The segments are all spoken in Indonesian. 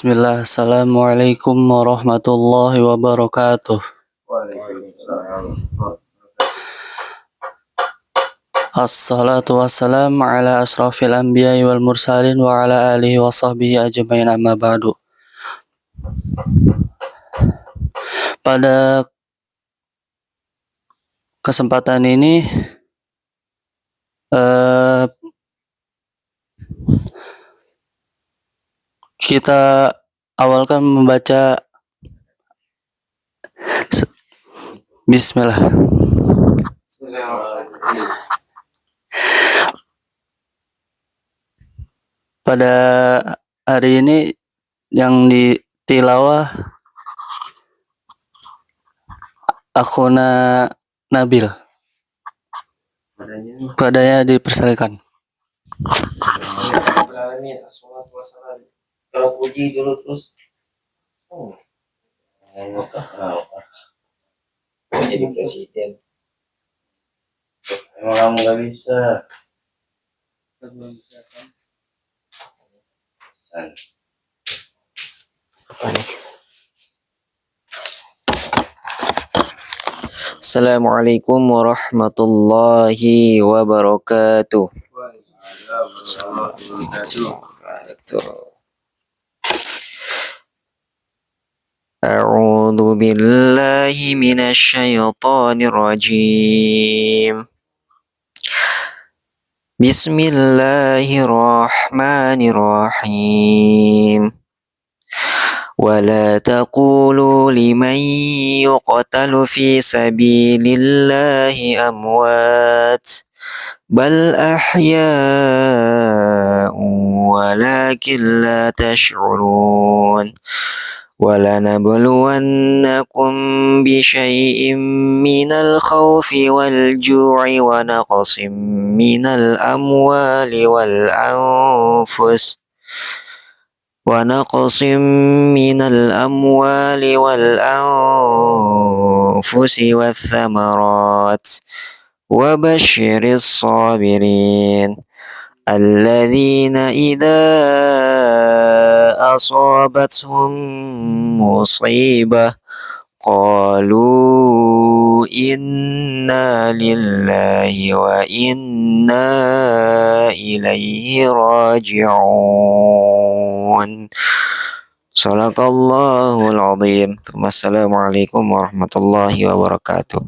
Bismillah, Assalamualaikum warahmatullahi wabarakatuh. Assalatu wassalamu ala asrafil anbiya'i wal mursalin wa ala alihi wa sahbihi ajmain amma ba'du. Pada kesempatan ini kita awalkan membaca Bismillah. Pada hari ini yang ditilawah akhuna Nabil. Padanya dipersilakan. Kalau puji dulu terus jadi presiden. Emang kamu gak bisa. Assalamualaikum warahmatullahi wabarakatuh. A'udzu billahi minasy syaithanir rajim. Bismillahirrahmanirrahim. ولا تقولوا لمن يقتل في سبيل الله أموات بل أحياء ولكن لا تشعرون ولنبلونكم بشيء من الخوف والجوع ونقص من الأموال والأنفس والثمرات وبشر الصابرين الذين إذا أصابتهم مصيبة قالوا إنا لله وإنا إليه راجعون. Sadaqallahul azim. Wassalamualaikum warahmatullahi wabarakatuh.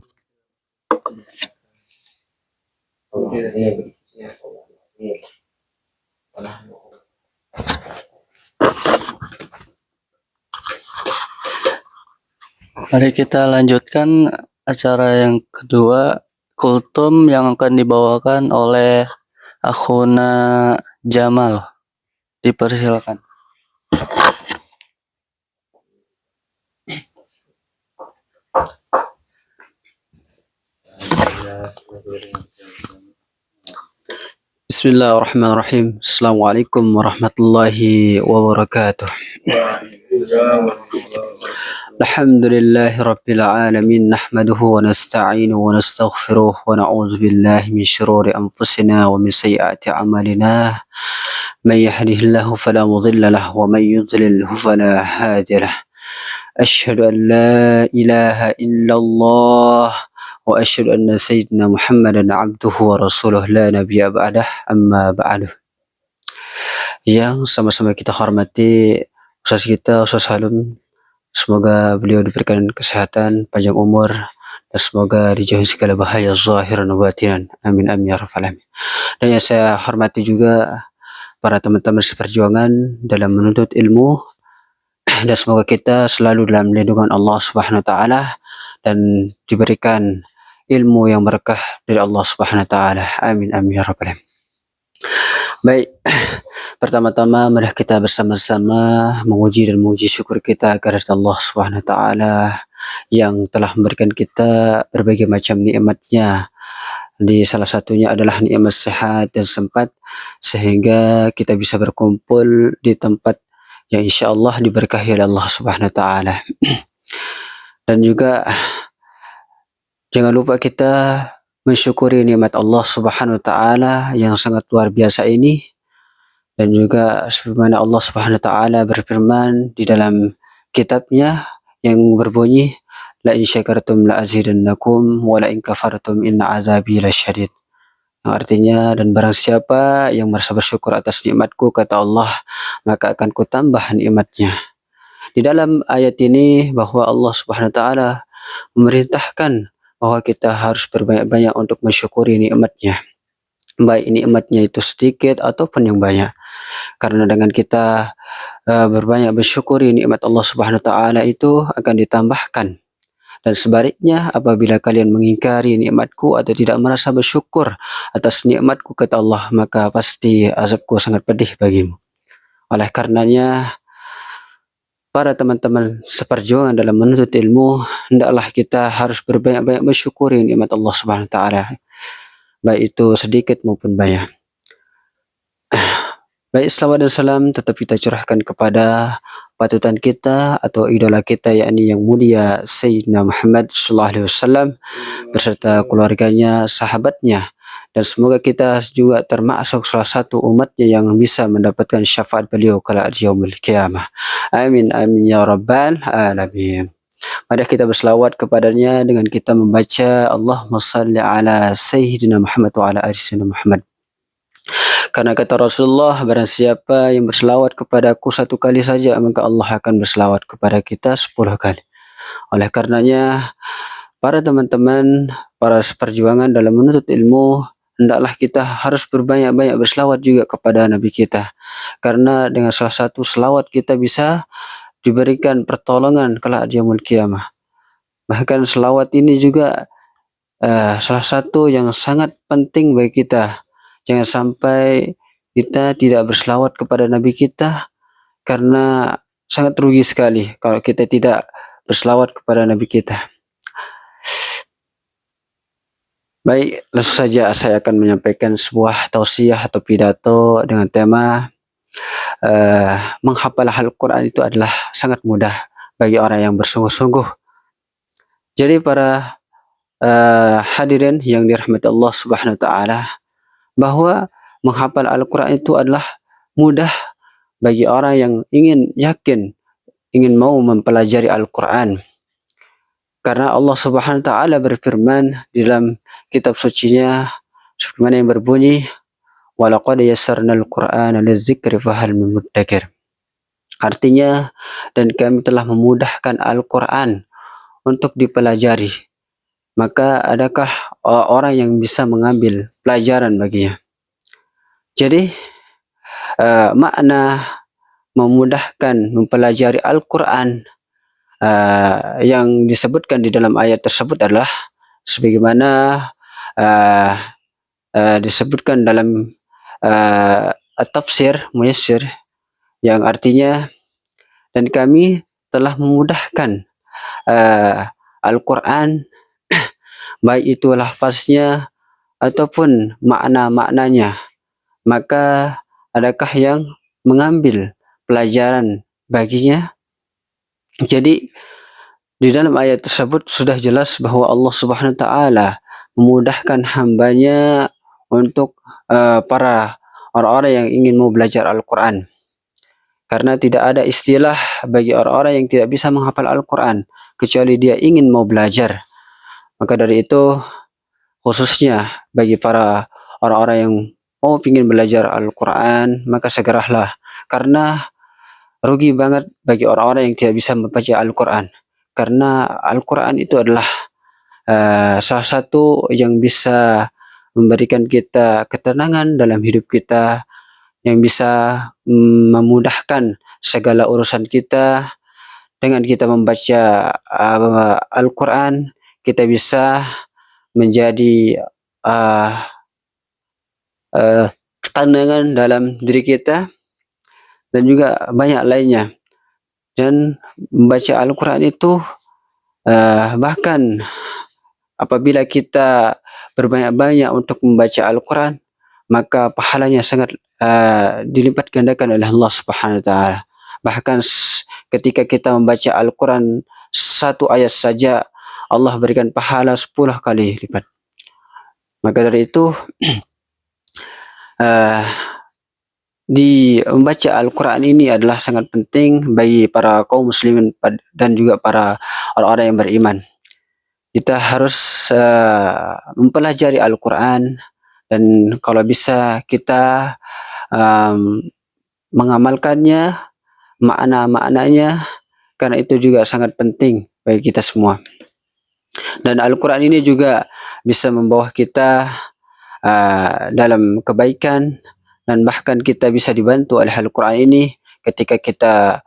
Mari kita lanjutkan acara yang kedua, kultum yang akan dibawakan oleh akhuna Jamal. Dipersilakan. Bismillahirrahmanirrahim. Assalamualaikum warahmatullahi wabarakatuh. Alhamdulillahi rabbil alamin, nahmaduhu wa nasta'inuhu wa nastaghfiruh wa na'udzu billahi min shururi anfusina wa min sayyiati a'malina. Man yahdihillahu fala mudilla lahu wa man yudlilhu fala hadiya lahu. Asyhadu an la ilaha illallah wa asyhadu anna sayyidina Muhammadan abduhu wa rasuluh la nabiyya ba'dah, amma ba'du. Yang sama-sama kita hormati Ustaz kita, Ustaz Halum, semoga beliau diberikan kesehatan, panjang umur, dan semoga dijauhi segala bahaya zahiran wa batinan. Amin amin ya rabbal alamin. Dan yang saya hormati juga para teman-teman seperjuangan dalam menuntut ilmu, dan semoga kita selalu dalam lindungan Allah Subhanahu wa taala dan diberikan ilmu yang berkah dari Allah Subhanahu wa taala. Amin amin ya rabbal alamin. Baik, pertama-tama mari kita bersama-sama memuji dan memuji syukur kita kepada Allah Subhanahu wa taala yang telah memberikan kita berbagai macam nikmatnya. Di salah satunya adalah nikmat sehat dan sempat sehingga kita bisa berkumpul di tempat yang insyaallah diberkahi oleh Allah Subhanahu wa taala. Dan juga jangan lupa kita mensyukuri nikmat Allah Subhanahu wa taala yang sangat luar biasa ini, Dan juga sebagaimana Allah Subhanahu wa taala berfirman di dalam kitabnya yang berbunyi la in syakartum la azidannakum wa la in kafartum inna azabi lasyadid. Yang artinya, dan barang siapa yang merasa bersyukur atas nikmatku, kata Allah, maka akan kutambah nikmatnya. Di dalam ayat ini bahwa Allah Subhanahu wa taala memerintahkan bahwa kita harus berbanyak-banyak untuk mensyukuri nikmatnya, baik nikmatnya itu sedikit ataupun yang banyak. Karena dengan kita berbanyak bersyukuri nikmat Allah Subhanahu wa taala itu akan ditambahkan. Dan sebaliknya, apabila kalian mengingkari nikmatku atau tidak merasa bersyukur atas nikmatku, kata Allah, maka pasti azabku sangat pedih bagimu. Oleh karenanya, para teman-teman seperjuangan dalam menuntut ilmu, hendaklah kita harus berbanyak-banyak bersyukuri nikmat Allah Subhanahu wa taala, baik itu sedikit maupun banyak. Baik, selawat dan salam tetap kita curahkan kepada patutan kita atau idola kita, yakni yang mulia Sayyidina Muhammad sallallahu alaihi wasallam beserta keluarganya, sahabatnya, dan semoga kita juga termasuk salah satu umatnya yang bisa mendapatkan syafaat beliau kala yaumul qiyamah. Amin amin ya rabbal alamin. Mari kita berselawat kepadanya dengan kita membaca Allahumma salli ala Sayyidina Muhammad wa ala ali Sayyidina Muhammad. Karena kata Rasulullah, barang siapa yang berselawat kepadaku satu kali saja, maka Allah akan berselawat kepada kita 10 kali. Oleh karenanya, para teman-teman, para seperjuangan dalam menuntut ilmu, hendaklah kita harus berbanyak-banyak berselawat juga kepada Nabi kita. Karena dengan salah satu selawat kita bisa diberikan pertolongan kelak di yaumul qiyamah. Bahkan selawat ini juga salah satu yang sangat penting bagi kita. Jangan sampai kita tidak berselawat kepada Nabi kita, karena sangat rugi sekali kalau kita tidak berselawat kepada Nabi kita. Baik, langsung saja saya akan menyampaikan sebuah tausiah atau pidato dengan tema menghafal Al-Quran itu adalah sangat mudah bagi orang yang bersungguh-sungguh. Jadi para hadirin yang dirahmati Allah Subhanahu wa taala, bahwa menghafal Al-Quran itu adalah mudah bagi orang yang ingin mau mempelajari Al-Quran. Karena Allah Subhanahu wa taala berfirman di dalam kitab sucinya sebagaimana yang berbunyi walaqad yassarnal Qur'ana lidzikri fahal min muddakir. Artinya, dan kami telah memudahkan Al-Quran untuk dipelajari, maka adakah orang yang bisa mengambil pelajaran baginya? Jadi makna memudahkan mempelajari Al-Quran yang disebutkan di dalam ayat tersebut adalah sebagaimana disebutkan dalam At-Tafsir Muyassir, yang artinya, dan kami telah memudahkan Al-Quran baik itu lafaznya ataupun makna-maknanya, maka adakah yang mengambil pelajaran baginya? Jadi di dalam ayat tersebut sudah jelas bahwa Allah Subhanahu wa taala memudahkan hambanya untuk para orang-orang yang ingin mau belajar Al-Quran. Karena tidak ada istilah bagi orang-orang yang tidak bisa menghafal Al-Quran kecuali dia ingin mau belajar. Maka dari itu, khususnya bagi para orang-orang yang mau ingin belajar Al-Quran, maka segeralah. Karena rugi banget bagi orang-orang yang tidak bisa membaca Al-Quran. Karena Al-Quran itu adalah salah satu yang bisa memberikan kita ketenangan dalam hidup kita, yang bisa memudahkan segala urusan kita. Dengan kita membaca Al-Quran, kita bisa menjadi ketenangan dalam diri kita, dan juga banyak lainnya. Dan membaca Al-Quran itu bahkan apabila kita berbanyak-banyak untuk membaca Al-Quran, maka pahalanya sangat dilipat gandakan oleh Allah Subhanahu wa taala. Bahkan ketika kita membaca Al-Quran satu ayat saja, Allah berikan pahala 10 kali lipat. Maka dari itu membaca Al-Quran ini adalah sangat penting bagi para kaum muslimin dan juga para orang-orang yang beriman. Kita harus mempelajari Al-Quran, dan kalau bisa kita mengamalkannya, makna-maknanya, karena itu juga sangat penting bagi kita semua. Dan Al-Quran ini juga bisa membawa kita dalam kebaikan, dan bahkan kita bisa dibantu oleh Al-Quran ini ketika kita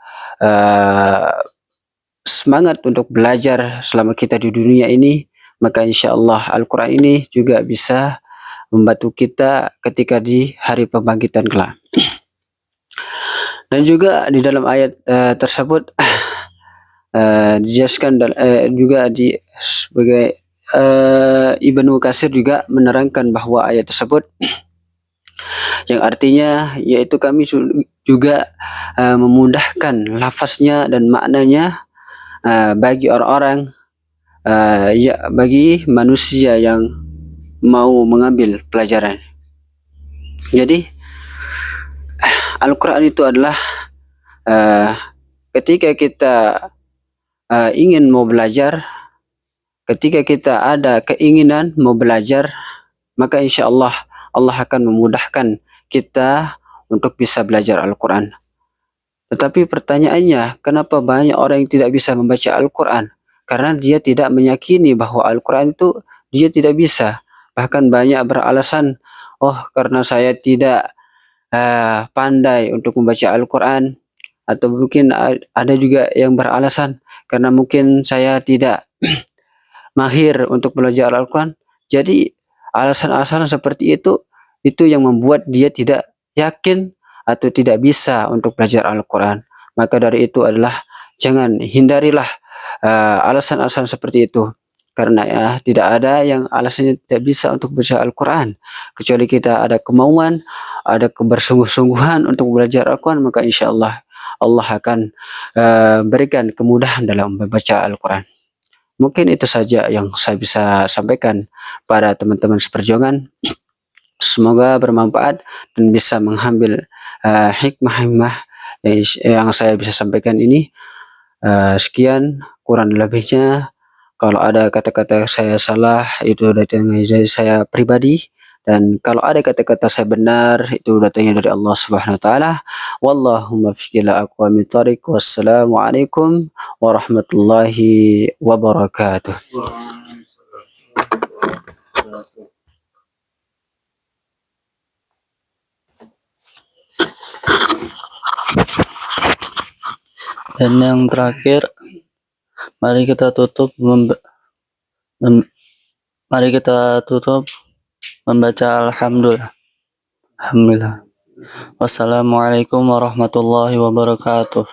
semangat untuk belajar selama kita di dunia ini, maka insya Allah Al-Quran ini juga bisa membantu kita ketika di hari pembangkitan kelak. Dan juga di dalam ayat tersebut dijelaskan juga sebagai Ibnu Katsir juga menerangkan bahwa ayat tersebut yang artinya yaitu kami juga memudahkan lafaznya dan maknanya bagi orang-orang bagi manusia yang mau mengambil pelajaran. Jadi Al-Quran itu adalah ketika kita ingin mau belajar, ketika kita ada keinginan mau belajar, maka insya Allah Allah akan memudahkan kita untuk bisa belajar Al-Quran. Tetapi pertanyaannya, kenapa banyak orang yang tidak bisa membaca Al-Quran? Karena dia tidak meyakini bahwa Al-Quran itu dia tidak bisa. Bahkan banyak beralasan, oh karena saya tidak pandai untuk membaca Al-Quran. Atau mungkin ada juga yang beralasan, karena mungkin saya tidak mahir untuk belajar Al-Quran. Jadi alasan-alasan seperti itu yang membuat dia tidak yakin atau tidak bisa untuk belajar Al-Quran. Maka dari itu adalah hindarilah alasan-alasan seperti itu, karena tidak ada yang alasannya tidak bisa untuk baca Al-Quran, kecuali kita ada kemauan, ada kebersungguh-sungguhan untuk belajar Al-Quran, maka insya Allah Allah akan berikan kemudahan dalam membaca Al-Quran. Mungkin itu saja yang saya bisa sampaikan pada teman-teman seperjuangan. Semoga bermanfaat dan bisa mengambil hikmah-hikmah yang saya bisa sampaikan ini. Sekian, kurang lebihnya kalau ada kata-kata saya salah itu datangnya dari saya pribadi, dan kalau ada kata-kata saya benar itu datangnya dari Allah Subhanahu wa taala. Wallahumma fikila aqwamit thariq. Wassalamualaikum warahmatullahi wabarakatuh. Dan yang terakhir, mari kita tutup membaca Alhamdulillah. Wassalamualaikum warahmatullahi wabarakatuh.